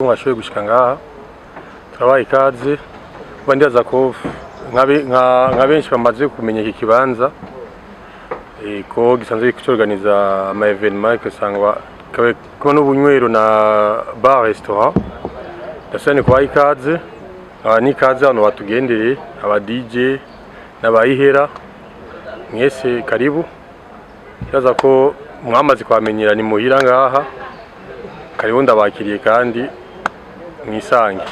Mwashoboye gushika ngaha turabaye ikaze bandiza ko nka benshi bamaze kumenya iki kibanza ko gisanzwe cyorganiza ama evenement kasangwa ko n'ubunywero na bar restaurant ndasane kwa ikaze ni kaze hano batugendeye aba DJ n'abayihera mwese karibu yaza ko mwamaze kwamenyera ni muhira ngaha karibu ndabakiriye kandi mwisange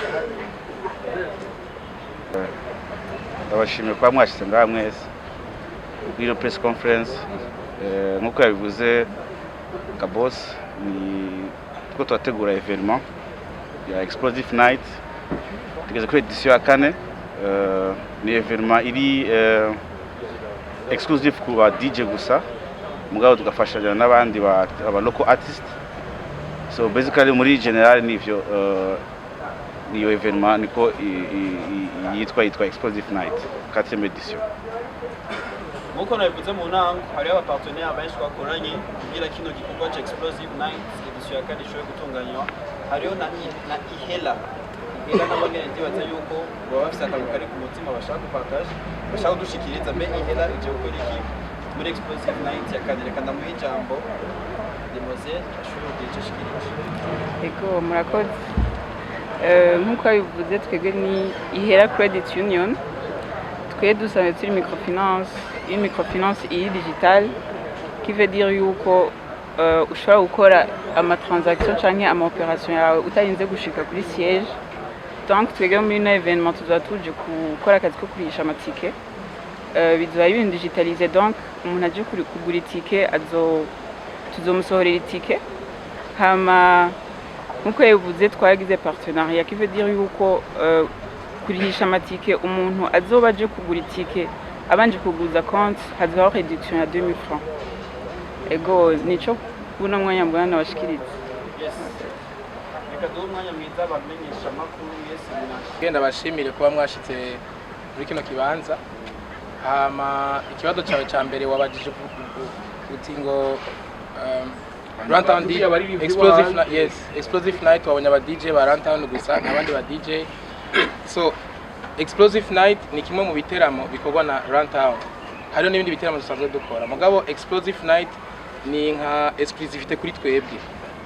ndabashimiye kwa mwashyize ngaha mwese muri press conference nkuko yabivuze kabos ni two twategura evenement ya explosive night tugeze kuri edition ya 4 ni evenement iri exclusive ku ba DJ gusa mugabo tugafashanya n'abandi ba local artist. So basically muri general nivyo niyo evenement niko yitwa explosive night 4e edition. Muko nabivuze mu ntango hari aba partenaires benshi bakoranye kugira kino gikorwa cya explosive night edition ya 4 ishoye gutunganywa hariyo na ihela n'abageni ndibaza yuko baba bafise akantu kari ku mutima bashaka kupartage bashaka dushikiriza mbe ihela ije gukora iki muri explosive night ya 4 reka ndamuha ijambo Ego murakoze nkuko bivuze twebwe ni ihera credit union twe dusanzwe turi microfinance iri digital qui veut dire yuko ushobora gukora ama transaction canke ama operation yawe utarinze gushika kuri siège. Donc twebwe muri no evenement tuzatuje gukora akazi ko kurisha amatike bizoba ibintu digitalisé, donc umuntu aje kugura itike tuzomusohorera itike hama nkuko yavuze twagize partenariat qui veut dire yuko kurihisha amatike umuntu azoba aje kugura itike abanje kuguza compte hazaho réduction ya 2000 francs. Ego nico buno mwanya mbona nabashikiriza. Yes. Reka do mwanya mwiza bamenyesha makuru yesi genda bashimire kuba mwashitse muri kino kibanza. Hama ikibazo cyawe cya mbere wabajije uti ngo Runtown explosive night wabonye aba DJ ba Runtown gusa n'abandi ba DJ. So explosive night ni kimwe mu biteramo bikorwa na Runtown. Hariyo n'ibindi biteramo dusanzwe dukora. Mugabo explosive night ni nka exclusivité kuri twebwe.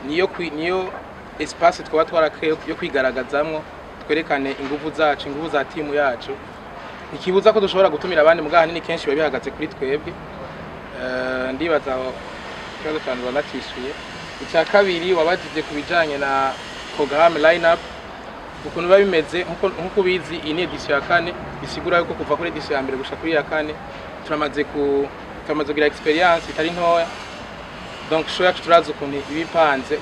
Niyo espace twaba twarakeye yo kwigaragazamwo twerekane ingufu zacu, ingufu za team yacu. Ikibuza ko dushobora gutumira abandi mugaha nini kenshi babihagaze kuri twebwe. Ndibaza kibazo cyane banatishuye. Icya kabiri wabajije kubijanye na programme line up ukuntu biba bimeze nkuko bizi ini edition ya 4 bisigura yuko kuva kuri edition ya mbere gushika kuri ya 4 turamaze kugira experience itari ntoya. Donc show yacu turazi ukuntu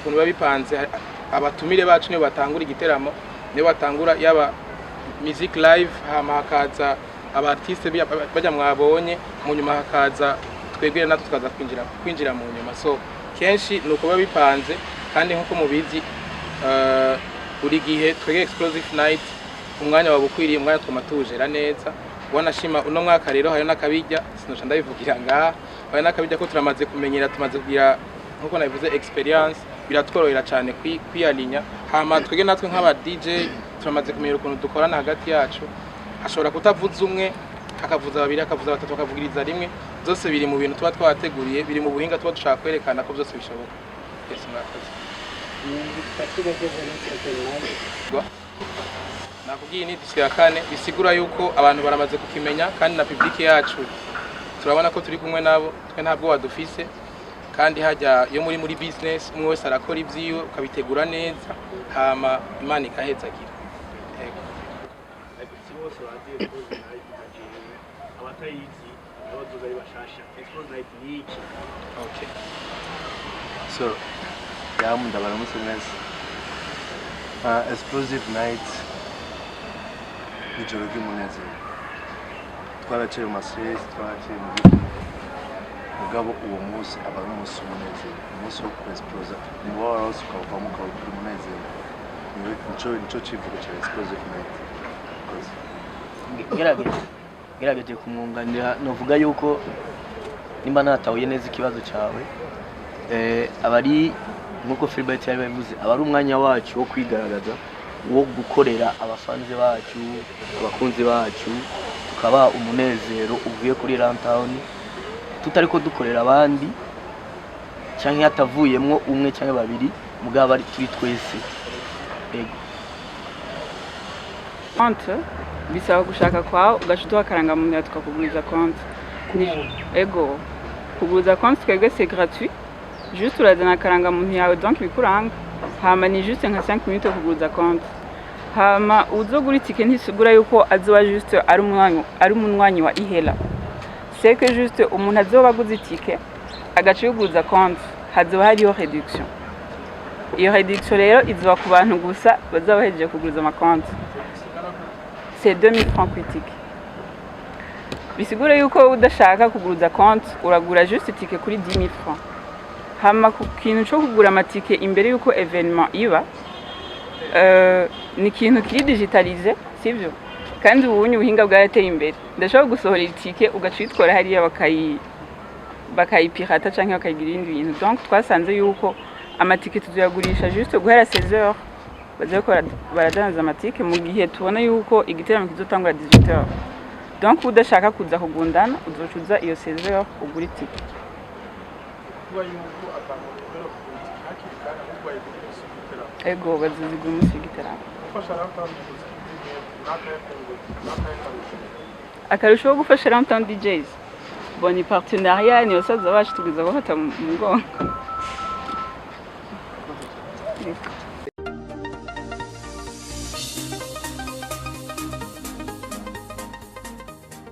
biba bipanze abatumire bacu niyo batangura igiteramo niyo batangura yaba music live hama hakaza aba artiste bajya mwabonye mu nyuma hakaza twebwe natwe tukaza kwinjira mu nyuma. So kenshi nuko biba bipanze kandi nkuko mubizi buri gihe twege explosive night umwanya wabukwiriye umwanya twamatujera neza. Wanashima uno mwaka rero hari nakabijya sinoca ndabivugira ngaha hari nakabijya ko turamaze kumenyera tumaze kugira nkuko nabivuze experience biratworohera cyane kwiyalinya. Hama twege natwe nk'aba DJ turamaze kumenyera ukuntu dukorana hagati yacu. Ashobora kutavuza umwe akavuza babiri akavuza batatu akavugiriza rimwe. Zose biri mu bintu tuba twateguriye biri mu buhinga tuba dushaka kwerekana ko byose bishoboka. Yes murakoze. Nakubwiye ni edition ya 4 bisigura yuko abantu baramaze kukimenya kandi na public yacu turabona ko turi kumwe nabo twe ntabwo wadufise kandi hajya yo muri business umwe wese arakora ivyiwe ukabitegura neza hama Imana ikahezagira. Yego. Bose bagiye abatayizi abazugari bashasha explosive night niki. Okay. So yamunda baramutse neza. Explosive night ijoro ry'umunezero twaraciye mu stress twaraciye mu gihugu mugabo uwo munsi aba ari umunsi w'umunezero umunsi wo kwexplosa ni wowe wose ukavamo ukabura umunezero nico kivugo cya explosive night. Gerageje kumwunganira novuga yuko nimba natahuye neza ikibazo cyawe abari nk'uko Philbert yari yabivuze aba ari umwanya wacu wo kwigaragaza wo gukorera abafanzi bacu abakunzi bacu tukaba umunezero uvuye kuri Runtown tutariko dukorera abandi cyangwa hatavuyemwo umwe cyangwa babiri mugabo ari turi twese ego konti bisaba gushaka kwawe ugashutuha akarangamuntu yawe tukakuguriza konti ego kuguriza konti twebwe c'est gratuit juste urazana akarangamuntu yawe donc bikuranga hama ni juste nka 5 minutes yo kuguriza konti hama uzogura itike ntisigura yuko azoba juste ari umunwanyi wa ihela c'est que juste umuntu azoba aguze itike agaca yuguruza konti hazoba hariho réduction iyo réduction rero izoba ku bantu gusa bazaba bahejeje kuguriza amakonti c'est 2000 francs critique bisigura yuko udashaka kuguruza konti uragura juste itike kuri 10000 francs hama ku kintu cyo kugura amatike imbere yuko evenement iba ni ikintu kiri digitalize sivyo kandi ubunye ubuhinga bwarateye imbere ndashobora gusohora itike ugaca uyitwara hariya bakayipirata canke bakayigira ibindi bintu donc twasanze yuko amatike tuzoyagurisha juste guhera 16h bazako baradanaza amatike mu gihe tubona yuko igiteramo kizotangura 18h donc udashaka kuza kugundana uzocuza iyo 16h ugura itike ego bazizigura umunsi w'igiteramo akarusho ko gufasha Runtown DJs boni partenariat ni basaza bacu tugiza gufata mu mugongo